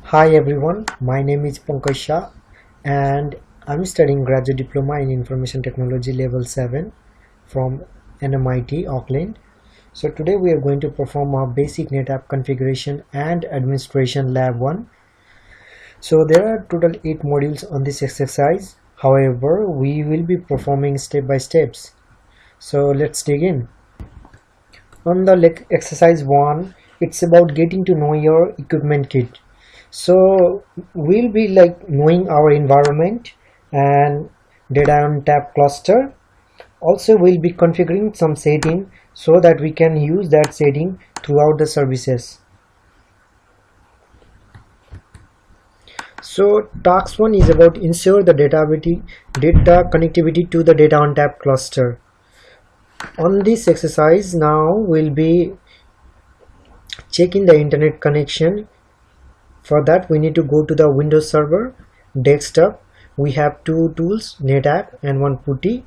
Hi everyone, my name is Pankaj Shah and I'm studying Graduate Diploma in Information Technology Level 7 from NMIT Auckland. So today we are going to perform our basic NetApp configuration and administration lab 1. So there are total 8 modules on this exercise. However, we will be performing step by steps. So let's dig in. On the exercise 1, it's about getting to know your equipment kit. So we'll be knowing our environment and Data ONTAP Cluster. Also we'll be configuring some setting so that we can use that setting throughout the services. So task 1 is about ensure the data connectivity to the Data ONTAP cluster. On this exercise now we'll be checking the internet connection. For that we need to go to the Windows Server, Desktop. We have two tools, NetApp and one PuTTY.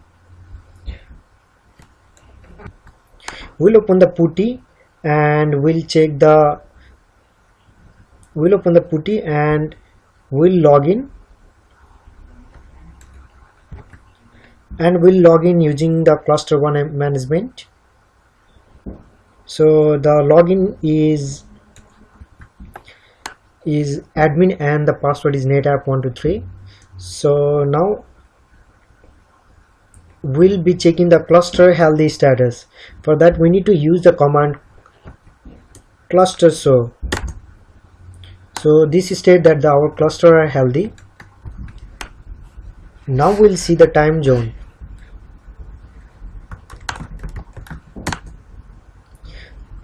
We'll open the PuTTY and we'll open the PuTTY and we'll log in. And we'll log in using the cluster 1 management. So the login is admin and the password is NetApp123. So now we'll be checking the cluster healthy status. For that we need to use the command cluster show. So this states that our cluster are healthy. Now we'll see the time zone.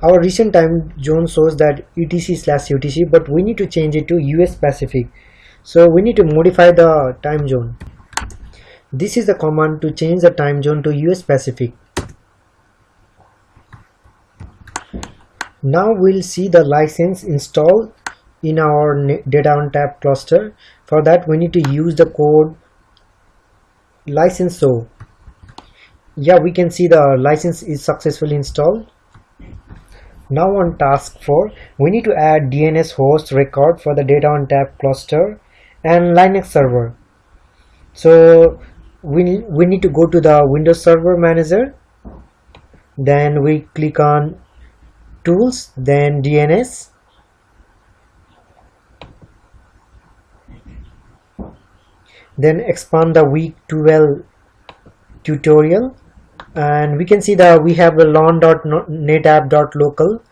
Our recent time zone shows that ETC/UTC, but we need to change it to US Pacific. So we need to modify the time zone. This is the command to change the time zone to US Pacific. Now we'll see the license installed in our Data ONTAP cluster. For that we need to use the code license show. Yeah, we can see the license is successfully installed. Now on task 4, we need to add DNS host record for the Data ONTAP cluster and Linux server. So we need to go to the Windows Server Manager. Then we click on Tools, then DNS. Then expand the week 12 tutorial. And we can see that we have a lon.netapp.local.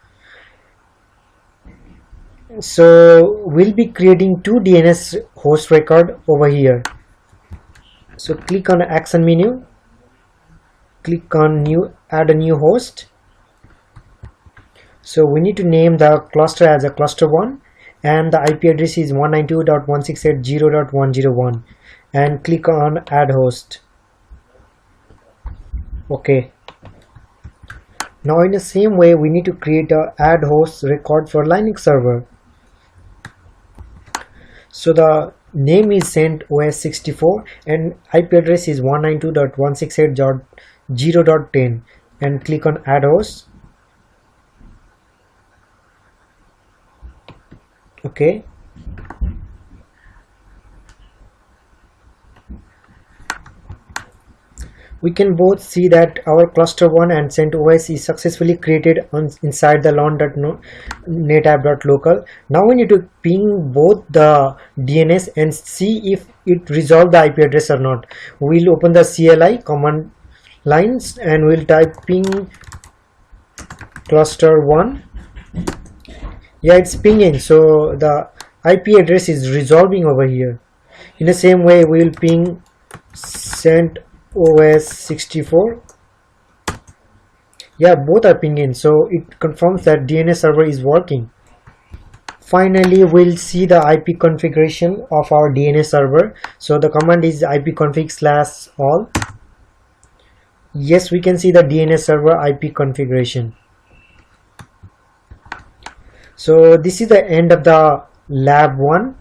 So we'll be creating two DNS host record over here. So click on action menu, click on add a new host. So we need to name the cluster as a cluster 1 and the IP address is 192.168.0.101 and click on add host. Okay. Now in the same way we need to create a add host record for Linux server. So the name is CentOS64 and IP address is 192.168.0.10 and click on add host. Okay. We can both see that our cluster 1 and CentOS is successfully created inside the lon.netapp.local. Now we need to ping both the DNS and see if it resolved the IP address or not. We'll open the CLI command lines and we'll type ping cluster 1. Yeah, it's pinging, so the IP address is resolving over here. In the same way we'll ping CentOS64. Yeah, both are pinging, so it confirms that DNS server is working. Finally we'll see the IP configuration of our DNS server. So the command is ipconfig/all. Yes, we can see the DNS server IP configuration. So this is the end of the lab 1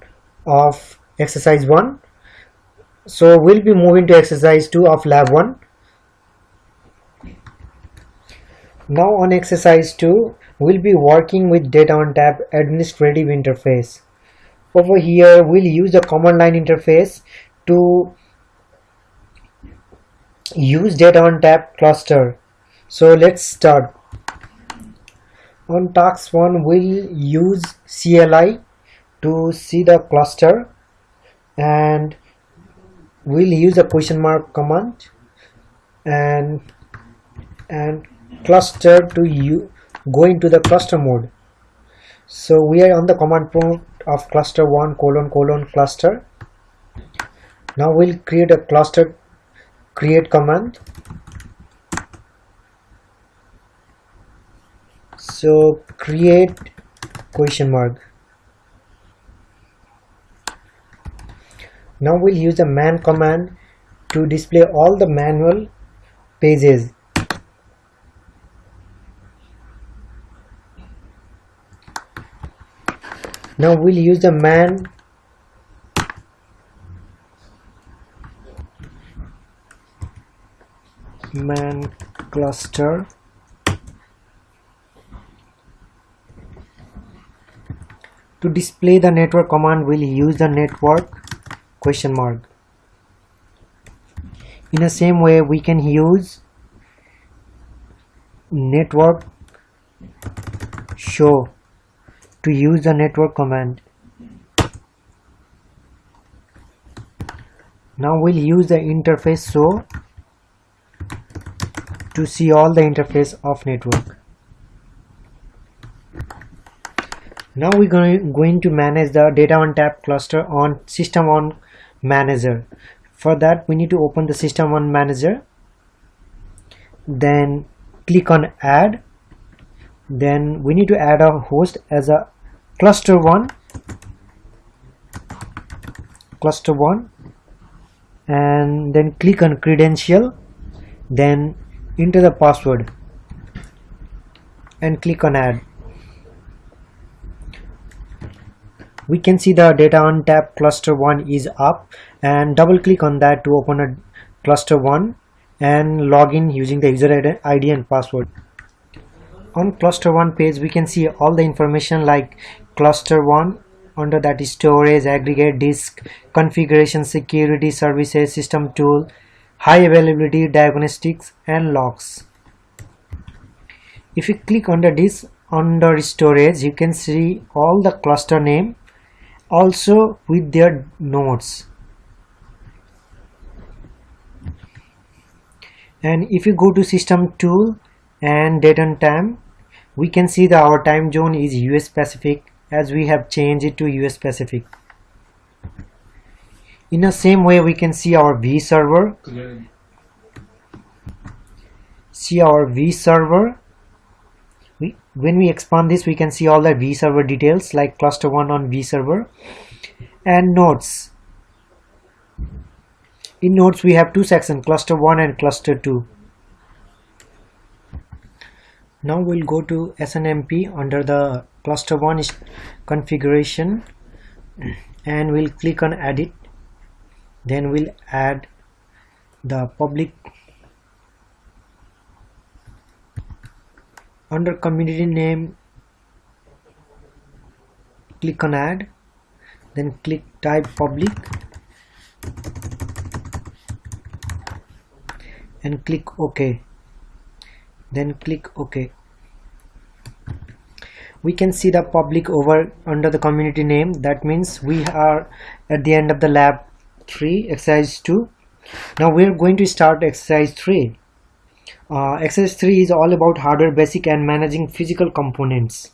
of exercise 1. So we'll be moving to exercise 2 of lab 1. Now on exercise 2, we'll be working with Data ONTAP administrative interface. over here we'll use the command line interface to use Data ONTAP Cluster. So let's start. On task 1 we'll use CLI to see the cluster, and we'll use the question mark command and cluster to go into the cluster mode. So we are on the command prompt of cluster1 : cluster. Now we'll create a cluster create command. So create question mark. Now we'll use the man command to display all the manual pages. Now we'll use the man cluster to display the network command. We'll use the network question mark. In the same way we can use network show to use the network command. Now we'll use the interface show to see all the interface of network. Now we're going to manage the Data ONTAP cluster on System On Manager. For that we need to open the System On Manager, then click on add. Then we need to add a host as a cluster1, and then click on credential, then enter the password and click on add. We can see the Data ONTAP cluster1 is up, and double click on that to open a cluster1 and log in using the user ID and password. On cluster1 page we can see all the information like cluster1, under that is storage, aggregate, disk, configuration, security, services, system tool, high availability, diagnostics and logs. If you click on the disk under storage, you can see all the cluster name also with their nodes. And if you go to system tool and date and time, we can see that our time zone is US Pacific, as we have changed it to US Pacific. In the same way we can see our V server. When we expand this, we can see all the V server details like cluster1 on V server and nodes. In nodes we have two sections, cluster1 and cluster2. Now we'll go to SNMP under the cluster1 configuration and we'll click on edit. Then we'll add the public. Under community name, click on add, then click type public and click OK. Then click OK. We can see the public over under the community name. That means we are at the end of the lab 3, exercise 2. Now we are going to start exercise 3. Exercise 3 is all about hardware basic and managing physical components.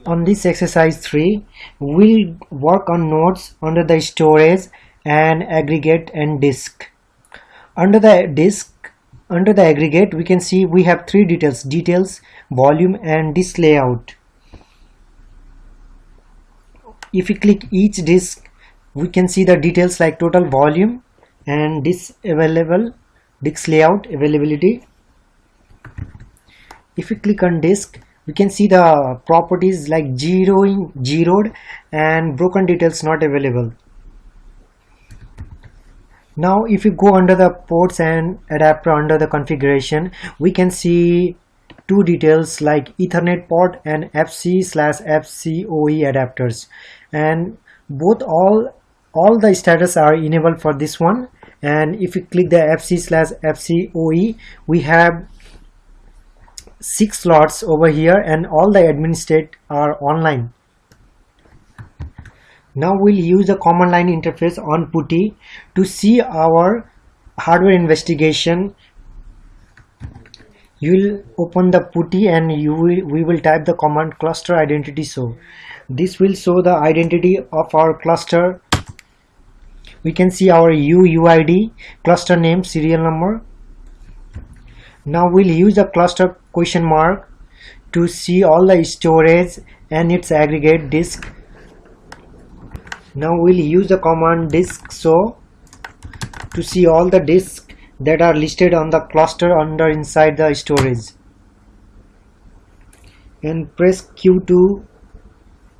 On this exercise 3, we'll work on nodes under the storage and aggregate and disk. Under the aggregate, we can see we have three details, volume and disk layout. If we click each disk, we can see the details like total volume and disk available, disk layout, availability. If we click on disk, we can see the properties like zeroed and broken details not available. Now if you go under the ports and adapter under the configuration, we can see two details like Ethernet port and FC/FCOE adapters, and both all the status are enabled for this one. And if you click the FC/FCOE, we have 6 slots over here, and all the admin state are online. Now we'll use the command line interface on PuTTY to see our hardware investigation. You will open the PuTTY and we will type the command cluster identity show. This will show the identity of our cluster. We can see our UUID, cluster name, serial number. Now we'll use the cluster question mark to see all the storage and its aggregate disk. Now we'll use the command disk show to see all the disks that are listed on the cluster inside the storage, and press Q to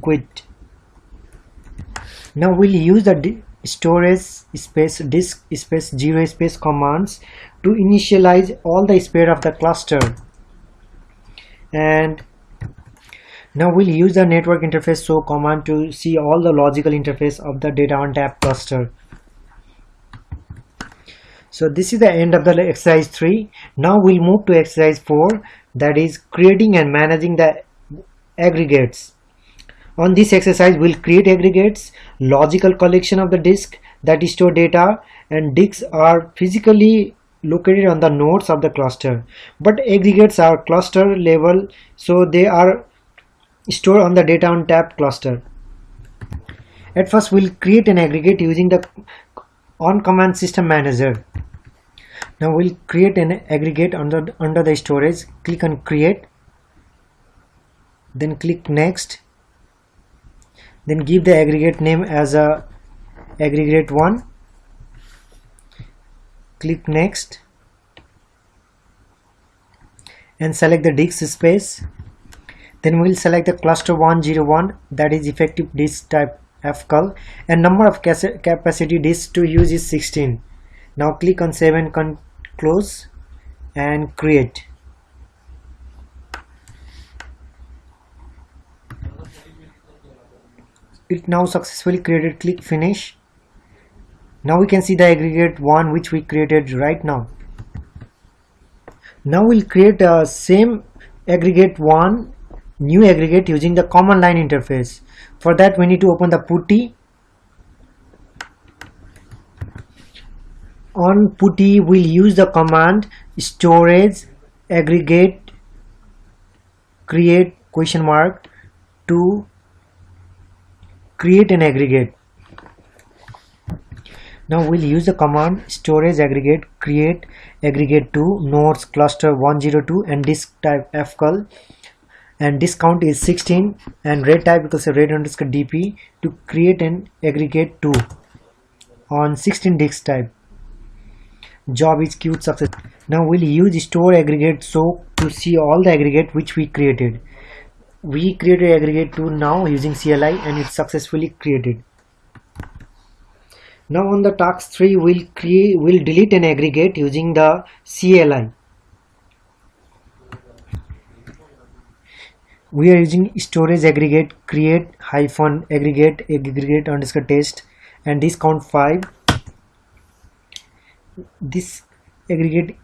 quit. Now we'll use the storage space disk space 0 space commands to initialize all the spare of the cluster. And now we'll use the network interface show command to see all the logical interface of the Data ONTAP cluster. So this is the end of the exercise 3. Now we'll move to exercise 4, that is creating and managing the aggregates. On this exercise, we'll create aggregates, logical collection of the disk that store data, and disks are physically located on the nodes of the cluster, but aggregates are cluster level, so they are stored on the Data ONTAP cluster. At first, we'll create an aggregate using the OnCommand system manager. Now we'll create an aggregate under the storage. Click on create, then click next, then give the aggregate name as a aggregate 1. Click next and select the disk space. Then we'll select the cluster 101, that is effective disk type FCUL, and number of capacity disks to use is 16. Now click on save and close and create. It now successfully created. Click finish. Now we can see the aggregate 1 which we created right now. Now we'll create a same aggregate 1 new aggregate using the command line interface. For that we need to open the PuTTY. On PuTTY we'll use the command storage aggregate create question mark to create an aggregate. Now we'll use the command storage aggregate create aggregate 2 nodes cluster 102 and disk type FCUL, and disk count is 16 and read type equals read underscore dp to create an aggregate 2 on 16 disk type. Job is queued success. Now we'll use store aggregate so to see all the aggregate which we created. We created aggregate 2 now using CLI and it's successfully created. Now on the task 3 we'll delete an aggregate using the CLI. We are using storage aggregate create hyphen aggregate underscore test and this count 5. This aggregate,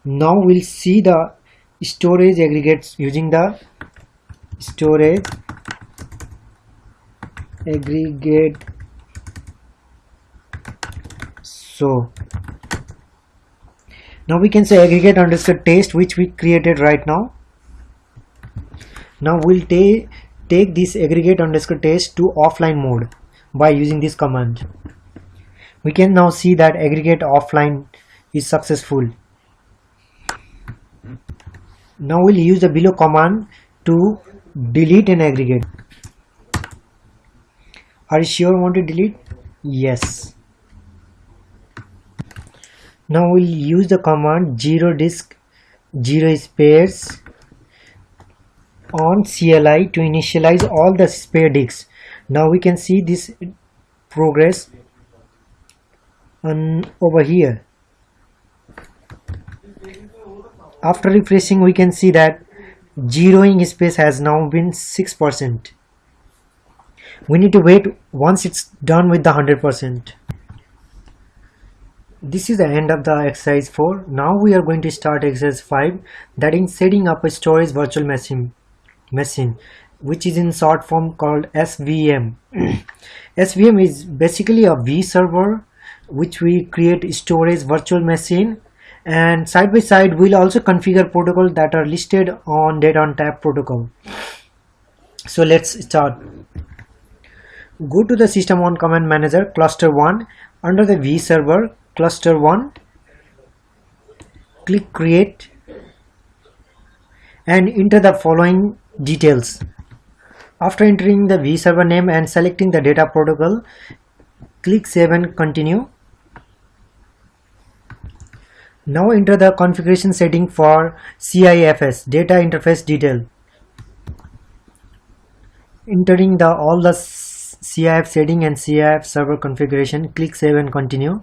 now we'll see the storage aggregates using the storage aggregate. So now we can say aggregate underscore test which we created right now. Now we'll take this aggregate underscore test to offline mode by using this command. We can now see that aggregate offline is successful. Now we'll use the below command to delete an aggregate. Are you sure you want to delete? Yes. Now we'll use the command 0 disk 0 spares on CLI to initialize all the spare disks. Now we can see this progress over here. After refreshing, we can see that zeroing space has now been 6%. We need to wait once it's done with the 100%. This is the end of the exercise 4. Now we are going to start exercise 5, that is setting up a storage virtual machine, which is in short form called SVM. SVM is basically a V server which we create storage virtual machine, and side by side we'll also configure protocols that are listed on Data ONTAP protocol. So let's start. Go to the system OnCommand manager, cluster 1, under the V server, cluster 1, click create and enter the following details. After entering the V server name and selecting the data protocol, click save and continue. Now enter the configuration setting for CIFS, data interface detail. Entering all the CIF setting and CIF server configuration, click save and continue.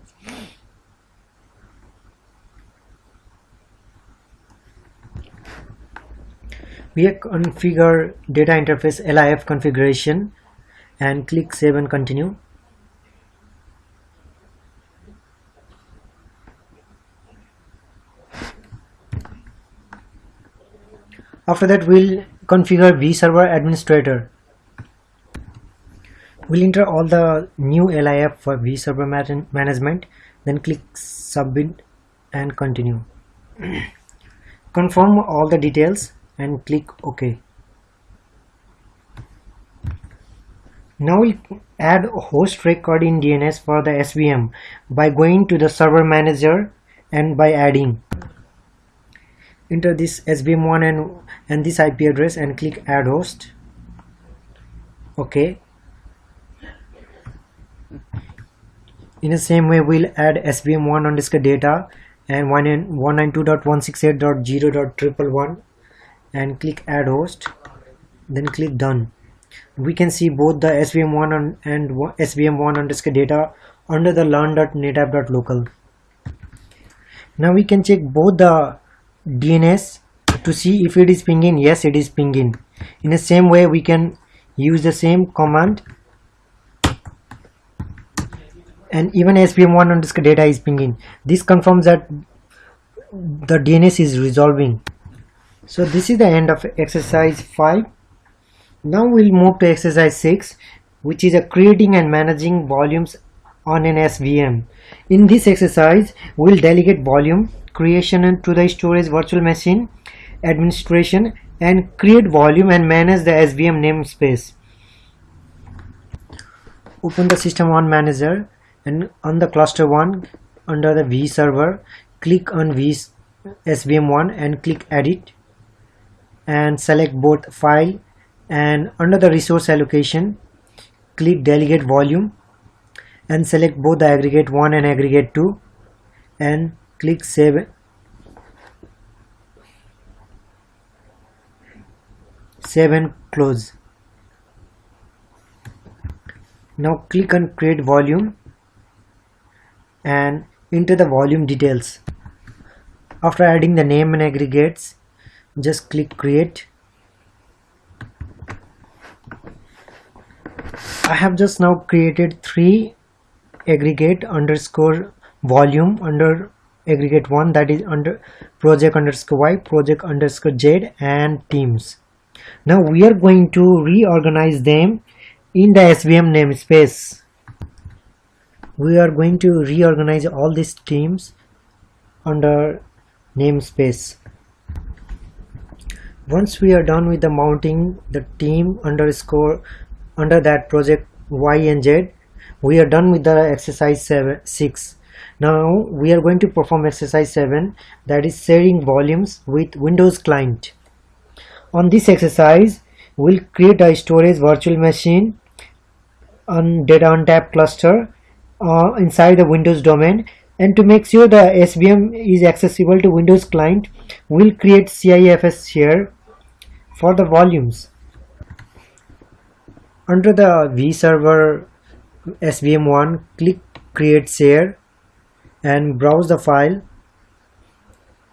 We configure data interface LIF configuration and click save and continue. After that, we'll configure vServer administrator. We'll enter all the new LIF for vServer management, then click submit and continue. Confirm all the details and click OK. Now we'll add a host record in DNS for the SVM by going to the server manager and by adding. Enter this SVM1 and this IP address and click add host. OK. In the same way, we'll add SVM1 underscore data and 192.168.0.111 and click add host, then click done. We can see both the SVM1 and SVM1 underscore data under the learn.netapp.local. Now we can check both the DNS to see if it is pinging. Yes, it is pinging. In the same way, we can use the same command, and even SVM1 underscore data is pinging. This confirms that the DNS is resolving. So this is the end of exercise 5. Now we'll move to exercise 6, which is creating and managing volumes on an SVM. In this exercise, we'll delegate volume creation to the storage virtual machine, administration, and create volume and manage the SVM namespace. Open the system on manager and on the cluster 1 under the V server, click on SVM1 and click edit and select both file, and under the resource allocation click delegate volume and select both the aggregate 1 and aggregate 2 and click save and close. Now click on create volume and enter the volume details. After adding the name and aggregates, just click create. I have just now created 3 aggregate underscore volume under aggregate 1, that is under project underscore Y, project underscore Z, and teams. Now we are going to reorganize them in the SVM namespace. We are going to reorganize all these teams under namespace. Once we are done with the mounting the team underscore under that project Y and Z, we are done with the exercise 6. Now we are going to perform exercise 7, that is sharing volumes with Windows client. On this exercise, we'll create a storage virtual machine on Data ONTAP Cluster inside the Windows domain, and to make sure the SVM is accessible to Windows client, we'll create CIFS share for the volumes. Under the vServer SVM1, click create share and browse the file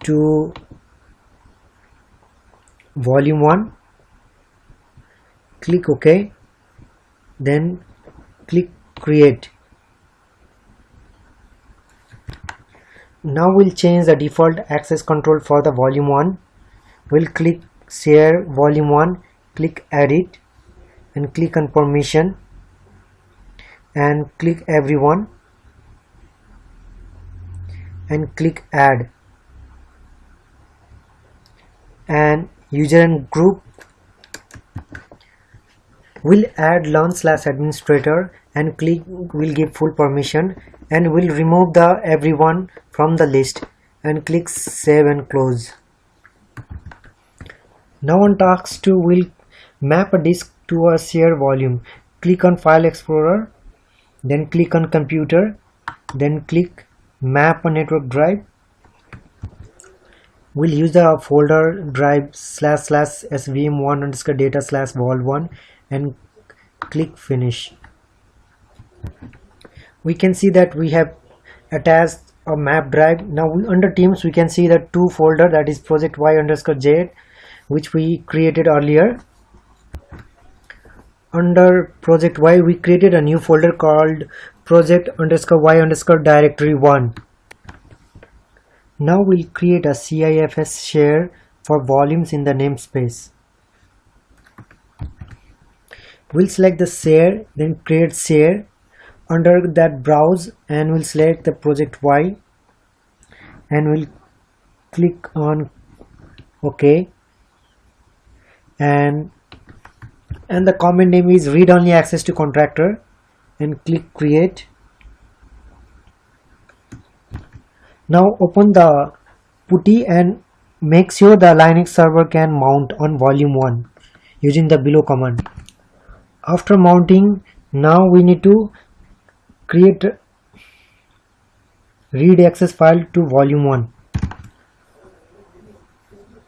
to volume 1, click OK, then click create. Now we'll change the default access control for the volume 1. We'll click share volume 1, click edit and click on permission and click everyone and click add, and user and group will add learn/administrator and click will give full permission, and will remove the everyone from the list and click save and close. Now on task 2, we'll map a disk to a share volume. Click on file explorer, then click on computer, then click map a network drive. We'll use the folder drive /svm1_data/vol1 and click finish. We can see that we have attached a map drive. Now under teams we can see the two folder, that is project y_j, which we created earlier. Under project Y we created a new folder called project_y_directory1. Now we'll create a CIFS share for volumes in the namespace. We'll select the share, then create share. Under that browse, and we'll select the project Y and we'll click on OK, and the command name is read only access to contractor, and click create. Now open the putty and make sure the Linux server can mount on volume 1 using the below command. After mounting, now we need to create read access file to volume 1.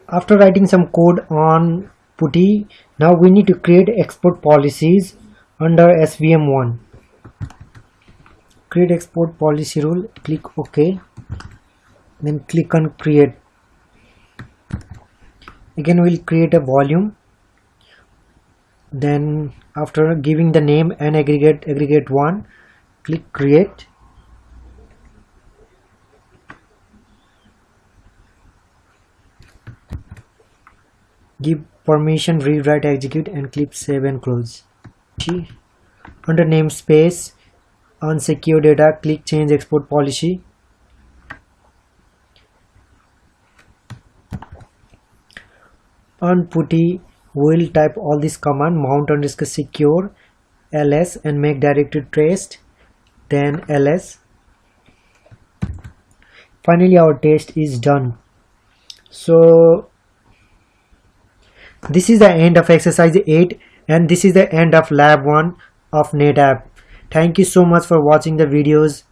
After writing some code on putty, now we need to create export policies under svm1. Create export policy rule, click OK, then click on create. Again we'll create a volume, then after giving the name and aggregate 1, click create. Give permission read write execute and click save and close. Under namespace on secure data, click change export policy. On putty we'll type all this command mount_secure ls and make directory traced, then ls. Finally our test is done. So this is the end of exercise 8, and this is the end of lab 1 of NetApp. Thank you so much for watching the videos.